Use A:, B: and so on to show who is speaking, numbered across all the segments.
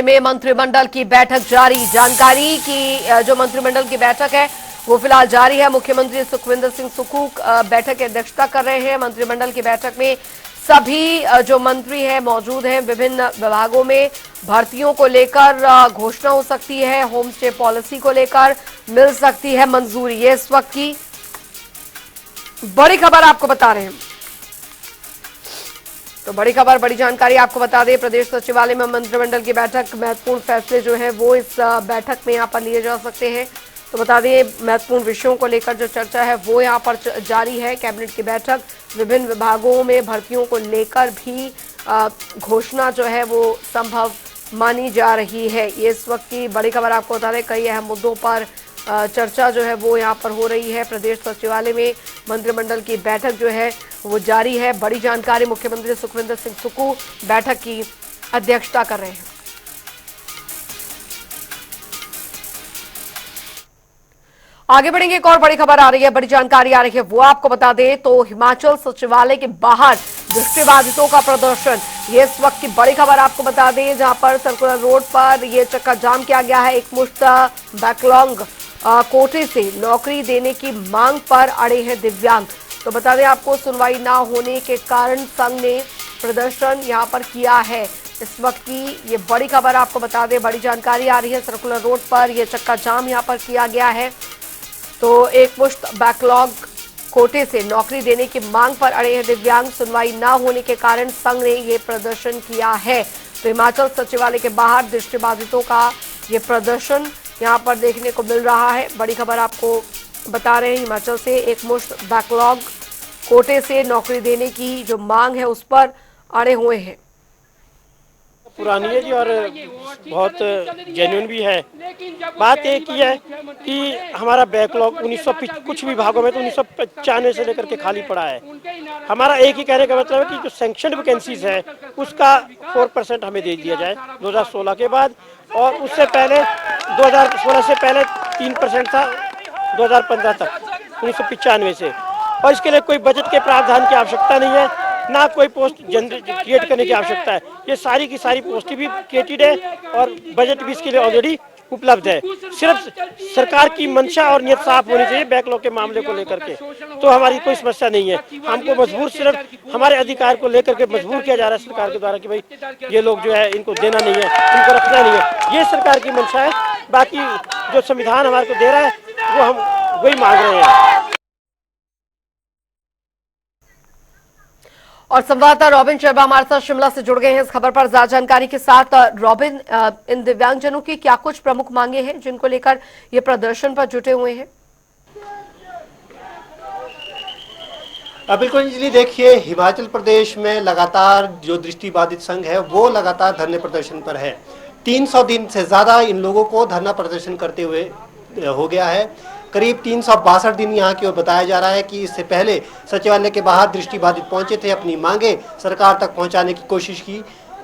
A: में मंत्रिमंडल की बैठक जारी। जानकारी की जो मंत्रिमंडल की बैठक है वो फिलहाल जारी है। मुख्यमंत्री सुखविंदर सिंह सुक्खू बैठक की अध्यक्षता कर रहे हैं। मंत्रिमंडल की बैठक में सभी जो मंत्री हैं मौजूद हैं। विभिन्न विभागों में भर्तियों को लेकर घोषणा हो सकती है। होम स्टे पॉलिसी को लेकर मिल सकती है मंजूरी। ये इस वक्त की बड़ी खबर आपको बता रहे हैं। तो बड़ी खबर, बड़ी जानकारी आपको बता दें, प्रदेश सचिवालय में मंत्रिमंडल की बैठक, महत्वपूर्ण फैसले जो है वो इस बैठक में यहाँ पर लिए जा सकते हैं। तो बता दें महत्वपूर्ण विषयों को लेकर जो चर्चा है वो यहाँ पर जारी है। कैबिनेट की बैठक, विभिन्न विभागों में भर्तियों को लेकर भी घोषणा जो है वो संभव मानी जा रही है। ये इस वक्त की बड़ी खबर आपको बता दें। कई अहम मुद्दों पर चर्चा जो है वो यहाँ पर हो रही है। प्रदेश सचिवालय में मंत्रिमंडल की बैठक जो है वो जारी है। बड़ी जानकारी, मुख्यमंत्री सुखविंदर सिंह सुक्खू बैठक की अध्यक्षता कर रहे हैं। आगे बढ़ेंगे, एक और बड़ी खबर आ रही है, बड़ी जानकारी आ रही है, वो आपको बता दें। तो हिमाचल सचिवालय के बाहर दृष्टिबाधितों का प्रदर्शन, ये इस वक्त की बड़ी खबर आपको बता दें, जहां पर सर्कुलर रोड पर ये चक्का जाम किया गया है। एक मुश्त बैकलॉग कोटे से नौकरी देने की मांग पर अड़े हैं दिव्यांग। तो बता दें आपको, सुनवाई ना होने के कारण संघ ने प्रदर्शन यहां पर किया है। इस वक्त की ये बड़ी खबर आपको बता दें, बड़ी जानकारी आ रही है। सर्कुलर रोड पर यह चक्का जाम यहां पर किया गया है। तो एक मुश्त बैकलॉग कोटे से नौकरी देने की मांग पर अड़े हैं दिव्यांग। सुनवाई ना होने के कारण संघ ने ये प्रदर्शन किया है। तो हिमाचल सचिवालय के बाहर दृष्टिबाधितों का ये प्रदर्शन यहां पर देखने को मिल रहा है। बड़ी खबर आपको बता रहे हैं, हिमाचल से एक मुश्त बैकलॉग कोटे से नौकरी देने की जो मांग है उस पर अड़े हुए हैं।
B: पुरानी है जी और बहुत जेन्युइन भी है। बात एक ही है कि हमारा बैकलॉग 1900 कुछ विभागों में तो 1995 से लेकर के खाली पड़ा है। हमारा एक ही कहने का मतलब है कि जो सैंक्शनड वैकेंसीज है उसका 4% हमें दे दिया जाए 2016 के बाद, और उससे पहले 2016 से पहले 3% था 2015 तक 1995 से। और इसके लिए कोई बजट के प्रावधान की आवश्यकता नहीं है, ना कोई पोस्ट जनरेट क्रिएट करने की आवश्यकता है। ये सारी की सारी पोस्टें भी क्रिएटेड है और बजट भी इसके लिए ऑलरेडी उपलब्ध है। सिर्फ सरकार की मंशा और नियत साफ होनी चाहिए बैकलॉग के मामले को लेकर के, तो हमारी कोई समस्या नहीं है। हमको मजबूर सिर्फ हमारे अधिकार को लेकर के मजबूर किया जा रहा है सरकार के द्वारा कि भाई ये लोग जो है इनको देना नहीं है, इनको रखना नहीं है। ये सरकार की मंशा है। बाकी जो संविधान हमारे को दे रहा है वो हम वही मांग रहे हैं।
A: और संवाददाता रॉबिन शर्मा हमारे साथ शिमला से जुड़ गए हैं इस खबर पर ज्यादा जानकारी के साथ। रॉबिन, इन दिव्यांगजनों की क्या कुछ प्रमुख मांगे हैं जिनको लेकर ये प्रदर्शन पर जुटे हुए हैं?
C: बिल्कुल अंजलि, देखिए हिमाचल प्रदेश में लगातार जो दृष्टिबाधित संघ है वो लगातार धरने प्रदर्शन पर है। 300 दिन से ज्यादा इन लोगों को धरना प्रदर्शन करते हुए हो गया है। करीब 362 दिन यहाँ की ओर बताया जा रहा है कि इससे पहले सचिवालय के बाहर दृष्टिबाधित पहुंचे थे, अपनी मांगे सरकार तक पहुंचाने की कोशिश की।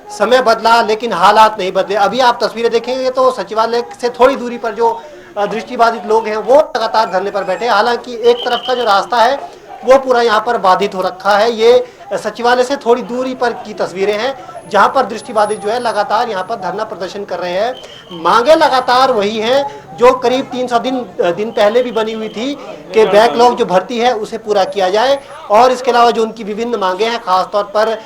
C: समय बदला लेकिन हालात नहीं बदले। अभी आप तस्वीरें देखेंगे तो सचिवालय से थोड़ी दूरी पर जो दृष्टिबाधित लोग हैं वो लगातार धरने पर बैठे। हालांकि एक तरफ का जो रास्ता है वो पूरा यहाँ पर बाधित हो रखा है। ये सचिवालय से थोड़ी दूरी पर की तस्वीरें हैं जहाँ पर दृष्टिबाधित जो है लगातार यहाँ पर धरना प्रदर्शन कर रहे हैं। मांगे लगातार वही हैं जो करीब 300 दिन पहले भी बनी हुई थी कि बैकलॉग जो भर्ती है उसे पूरा किया जाए, और इसके अलावा जो उनकी विभिन्न मांगे हैं खासतौर पर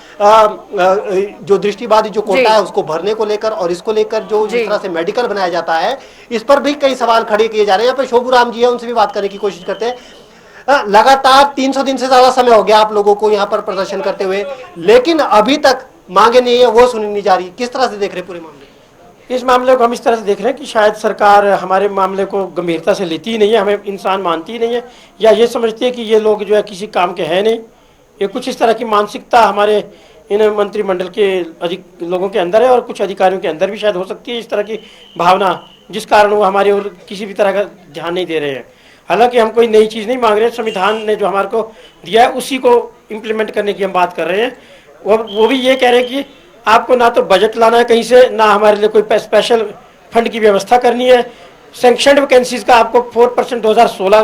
C: जो दृष्टिबाधित जो कोटा है उसको भरने को लेकर, और इसको लेकर जो जिस तरह से मेडिकल बनाया जाता है इस पर भी कई सवाल खड़े किए जा रहे हैं। यहाँ पर शोभू राम जी है, उनसे भी बात करने की कोशिश करते हैं। लगातार 300 दिन से ज्यादा समय हो गया आप लोगों को यहाँ पर प्रदर्शन करते हुए, लेकिन अभी तक मांगे नहीं है वो सुनी नहीं जा रही। किस तरह से देख रहे पूरे मामले?
B: इस मामले को हम इस तरह से देख रहे हैं कि शायद सरकार हमारे मामले को गंभीरता से लेती ही नहीं है, हमें इंसान मानती ही नहीं है, या ये समझती है कि ये लोग जो है किसी काम के हैं नहीं। ये कुछ इस तरह की मानसिकता हमारे इन मंत्रिमंडल के लोगों के अंदर है और कुछ अधिकारियों के अंदर भी शायद हो सकती है इस तरह की भावना, जिस कारण वो हमारे और किसी भी तरह का ध्यान नहीं दे रहे हैं। हालांकि हम कोई नई चीज़ नहीं मांग रहे हैं, संविधान ने जो हमारे को दिया है उसी को इम्प्लीमेंट करने की हम बात कर रहे हैं। वो भी ये कह रहे हैं कि आपको ना तो बजट लाना है कहीं से, ना हमारे लिए कोई स्पेशल फंड की व्यवस्था करनी है। सैंक्शनड वैकेंसीज का आपको 4% 2016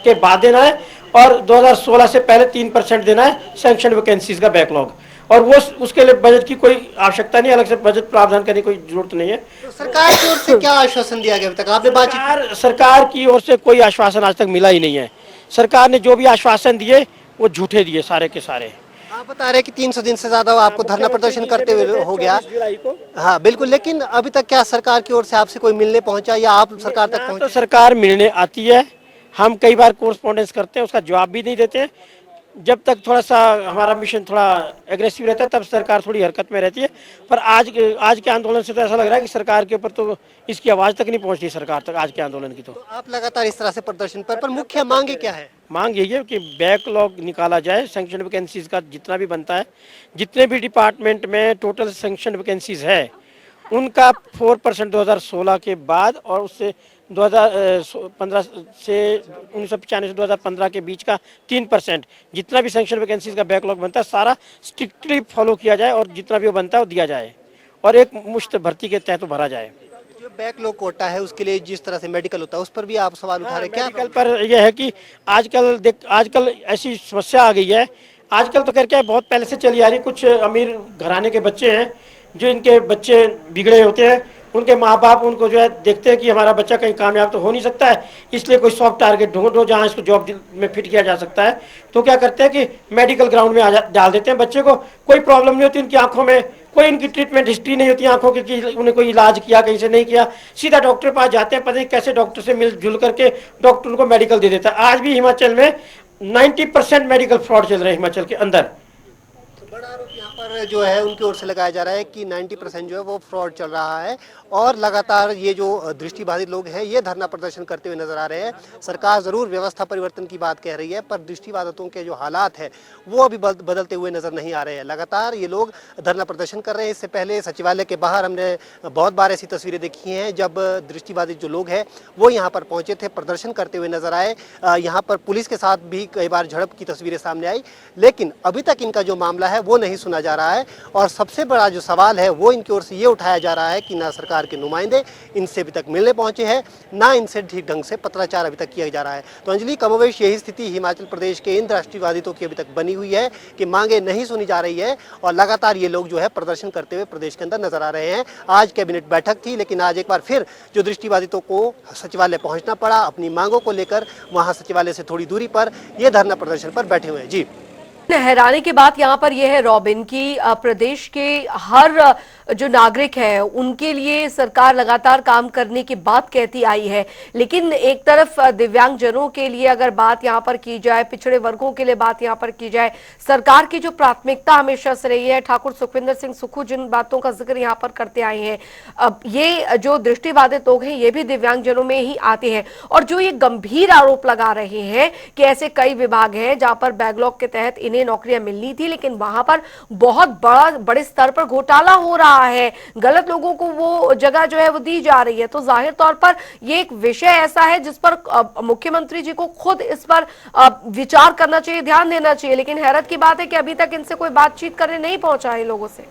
B: के बाद देना है और 2016 से पहले 3% देना है सैंक्शनड वैकेंसीज का बैकलॉग। और वो उसके लिए बजट की कोई आवश्यकता नहीं, अलग से बजट प्रावधान करने की कोई जरूरत नहीं है।
C: तो सरकार की ओर से क्या आश्वासन दिया गया अभी तक, आपने बातचीत?
B: सरकार की ओर से कोई आश्वासन आज तक मिला ही नहीं है। सरकार ने जो भी आश्वासन दिए वो झूठे दिए सारे के सारे।
C: आप बता रहे हैं कि 300 दिन से ज्यादा आपको धरना प्रदर्शन करते हुए हो गया।
B: 24 जुलाई को
C: हाँ बिल्कुल, लेकिन अभी तक क्या सरकार की ओर से आपसे कोई मिलने पहुंचा या आप सरकार तक
B: ना तो
C: पहुंचे?
B: सरकार मिलने आती है, हम कई बार कोरस्पॉन्डेंस करते हैं, उसका जवाब भी नहीं देते। जब तक थोड़ा सा हमारा मिशन थोड़ा एग्रेसिव रहता है तब सरकार थोड़ी हरकत में रहती है। पर आज के आंदोलन से तो ऐसा लग रहा है कि सरकार के ऊपर तो इसकी आवाज़ तक नहीं पहुंची सरकार तक, आज के आंदोलन की। तो
C: तो आप लगातार इस तरह से प्रदर्शन पर मुख्य मांगे क्या है?
B: मांग यही है कि बैकलॉग निकाला जाए, सैंक्शन वैकेंसीज का जितना भी बनता है, जितने भी डिपार्टमेंट में टोटल सैंक्शन वैकेंसीज है उनका 4% 2016 के बाद और उससे 2015 से 1995 से 2015 के बीच का 3% जितना भी सैंक्शन वैकेंसीज का बैकलॉग बनता है सारा स्ट्रिक्टली फॉलो किया जाए और जितना भी वो बनता है वो दिया जाए और एक मुश्त भर्ती के तहत भरा जाए।
C: जो बैकलॉग कोटा है उसके लिए जिस तरह से मेडिकल होता है उस पर भी आप सवाल उठा रहे हैं क्या?
B: मेडिकल पर यह है कि आजकल ऐसी समस्या आ गई है। आजकल तो क्या है, बहुत पहले से चली आ रही, कुछ अमीर घराने के बच्चे हैं जो इनके बच्चे बिगड़े होते हैं, उनके माँ बाप उनको जो है देखते हैं कि हमारा बच्चा कहीं कामयाब तो हो नहीं सकता है, इसलिए कोई सॉफ्ट टारगेट ढूंढो जहाँ इसको जॉब में फिट किया जा सकता है। तो क्या करते हैं कि मेडिकल ग्राउंड में डाल देते हैं बच्चे को, कोई प्रॉब्लम नहीं होती उनकी आंखों में, कोई इनकी ट्रीटमेंट हिस्ट्री नहीं होती आंखों की कि उन्हें कोई इलाज किया कहीं से नहीं किया, सीधा डॉक्टर के पास जाते हैं, पता नहीं कैसे डॉक्टर से मिलजुल करके डॉक्टर उनको मेडिकल दे देता है। आज भी हिमाचल में 90% मेडिकल फ्रॉड चल रहे हैं हिमाचल के अंदर।
C: बड़ा आरोप यहाँ पर जो है उनकी ओर से लगाया जा रहा है कि 90% जो है वो फ्रॉड चल रहा है और लगातार ये जो दृष्टिबाधित लोग हैं ये धरना प्रदर्शन करते हुए नजर आ रहे हैं। सरकार जरूर व्यवस्था परिवर्तन की बात कह रही है पर दृष्टिबाधितों के जो हालात है वो अभी बदलते हुए नजर नहीं आ रहे हैं। लगातार ये लोग धरना प्रदर्शन कर रहे हैं। इससे पहले सचिवालय के बाहर हमने बहुत बार ऐसी तस्वीरें देखी हैं जब दृष्टिबाधित जो लोग हैं वो यहाँ पर पहुंचे थे, प्रदर्शन करते हुए नजर आए। यहाँ पर पुलिस के साथ भी कई बार झड़प की तस्वीरें सामने आई, लेकिन अभी तक इनका जो मामला है वो नहीं सुना जा रहा है। और सबसे बड़ा जो सवाल है वो इनकी ओर से ये उठाया जा रहा है कि ना सरकार के नुमाइंदे इनसे अभी तक मिलने पहुंचे हैं, ना इनसे ठीक ढंग से पत्राचार अभी तक किया जा रहा है। तो अंजलि, कमोवेश यही स्थिति हिमाचल प्रदेश के इन दृष्टिबाधितों की अभी तक बनी हुई है कि मांगे नहीं सुनी जा रही है और लगातार ये लोग जो है प्रदर्शन करते हुए प्रदेश के अंदर नजर आ रहे हैं। आज कैबिनेट बैठक थी लेकिन आज एक बार फिर जो दृष्टिबाधितों को सचिवालय पहुंचना पड़ा, अपनी मांगों को लेकर वहां सचिवालय से थोड़ी दूरी पर ये धरना प्रदर्शन पर बैठे हुए हैं। जी,
A: हैरानी की बात यहाँ पर यह है रॉबिन की प्रदेश के हर जो नागरिक है उनके लिए सरकार लगातार काम करने की बात कहती आई है, लेकिन एक तरफ दिव्यांग जनों के लिए अगर बात यहाँ पर की जाए, पिछड़े वर्गों के लिए बात यहाँ पर की जाए, सरकार की जो प्राथमिकता हमेशा से रही है, ठाकुर सुखविंदर सिंह सुक्खू जिन बातों का जिक्र यहाँ पर करते आए हैं, अब ये जो दृष्टिबाधित लोग हैं ये भी दिव्यांग जनों में ही आते हैं। और जो ये गंभीर आरोप लगा रहे हैं कि ऐसे कई विभाग हैं जहां पर बैकलॉग के तहत इन्हें नौकरियां मिलनी थी लेकिन वहां पर बहुत बड़े स्तर पर घोटाला हो रहा है, गलत लोगों को वो जगह जो है वो दी जा रही है, तो जाहिर तौर पर ये एक विषय ऐसा है जिस पर मुख्यमंत्री जी को खुद इस पर विचार करना चाहिए, ध्यान देना चाहिए। लेकिन हैरत की बात है कि अभी तक इनसे कोई बातचीत करने नहीं पहुंचा है लोगों से।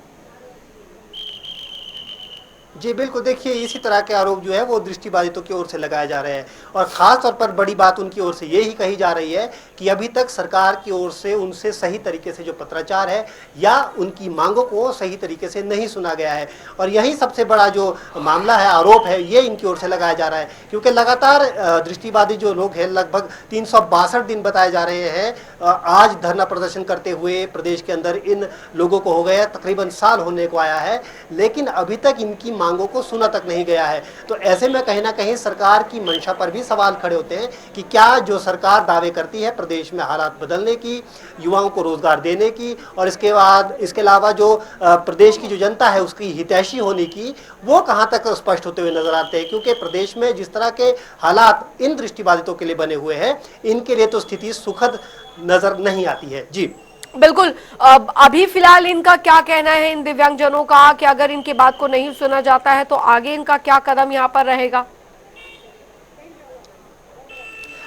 C: जी बिल्कुल, देखिए इसी तरह के आरोप जो है वो दृष्टिबाधितों की ओर से लगाए जा रहे हैं और खास तौर पर बड़ी बात उनकी ओर से ये ही कही जा रही है कि अभी तक सरकार की ओर से उनसे सही तरीके से जो पत्राचार है या उनकी मांगों को सही तरीके से नहीं सुना गया है। और यही सबसे बड़ा जो मामला है, आरोप है, ये इनकी ओर से लगाया जा रहा है क्योंकि लगातार दृष्टिबाधित जो लोग हैं लगभग 362 दिन बताए जा रहे हैं आज धरना प्रदर्शन करते हुए प्रदेश के अंदर इन लोगों को हो गया, तकरीबन साल होने को आया है, लेकिन अभी तक इनकी मांगों को सुना तक नहीं गया है। तो ऐसे में कहीं ना कहीं सरकार की मंशा पर भी सवाल खड़े होते हैं कि क्या जो सरकार दावे करती है प्रदेश में हालात बदलने की, युवाओं को रोजगार देने की और इसके अलावा जो प्रदेश की जो जनता है उसकी हितैषी होने की, वो कहां तक स्पष्ट होते हुए नजर आते हैं। क्योंकि प्रदेश में जिस तरह के हालात इन दृष्टिबाधितों के लिए बने हुए हैं, इनके लिए तो स्थिति सुखद नजर नहीं आती है। जी
A: बिल्कुल, अभी फिलहाल इनका क्या कहना है इन दिव्यांगजनों का कि अगर इनकी बात को नहीं सुना जाता है तो आगे इनका क्या कदम यहाँ पर रहेगा?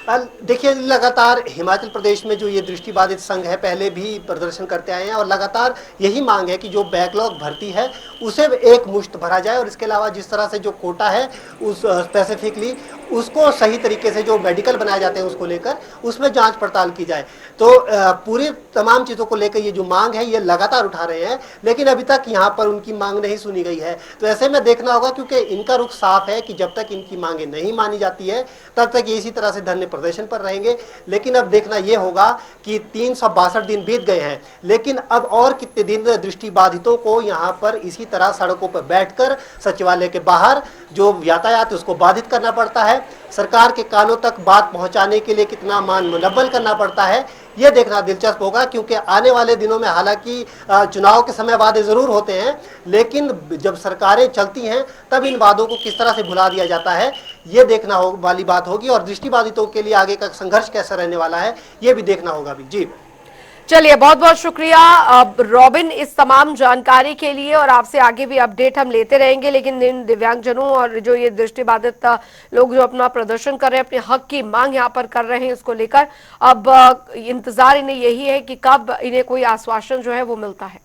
C: देखिए, लगातार हिमाचल प्रदेश में जो ये दृष्टिबाधित संघ है पहले भी प्रदर्शन करते आए हैं और लगातार यही मांग है कि जो बैकलॉग भर्ती है उसे एक मुश्त भरा जाए और इसके अलावा जिस तरह से जो कोटा है उस स्पेसिफिकली उसको सही तरीके से जो मेडिकल बनाए जाते हैं उसको लेकर उसमें जांच पड़ताल की जाए। तो पूरी तमाम चीज़ों को लेकर ये जो मांग है ये लगातार उठा रहे हैं, लेकिन अभी तक यहाँ पर उनकी मांग नहीं सुनी गई है। तो ऐसे में देखना होगा, क्योंकि इनका रुख साफ है कि जब तक इनकी मांगे नहीं मानी जाती है तब तक ये इसी तरह से धरने प्रदर्शन पर रहेंगे। लेकिन अब देखना ये होगा कि 362 दिन बीत गए हैं, लेकिन अब और कितने दिन दृष्टिबाधितों को यहाँ पर इसी तरह सड़कों पर बैठकर सचिवालय के बाहर जो यातायात है उसको बाधित करना पड़ता है। सरकार के कानों तक बात पहुंचाने के लिए कितना मान मुनव्वल करना पड़ता है, ये देखना दिलचस्प होगा। क्योंकि आने वाले दिनों में हालांकि चुनाव के समय वादे जरूर होते हैं, लेकिन जब सरकारें चलती हैं तब इन वादों को किस तरह से भुला दिया जाता है, ये देखना वाली बात होगी। और दृष्टिबाधितों के लिए आगे का संघर्ष कैसा रहने वाला है ये भी देखना होगा भी। जी
A: चलिए, बहुत बहुत शुक्रिया रॉबिन इस तमाम जानकारी के लिए, और आपसे आगे भी अपडेट हम लेते रहेंगे। लेकिन इन दिव्यांगजनों और जो ये दृष्टिबाधित लोग जो अपना प्रदर्शन कर रहे हैं, अपने हक की मांग यहाँ पर कर रहे हैं, इसको लेकर अब इंतजार इन्हें यही है कि कब इन्हें कोई आश्वासन जो है वो मिलता है।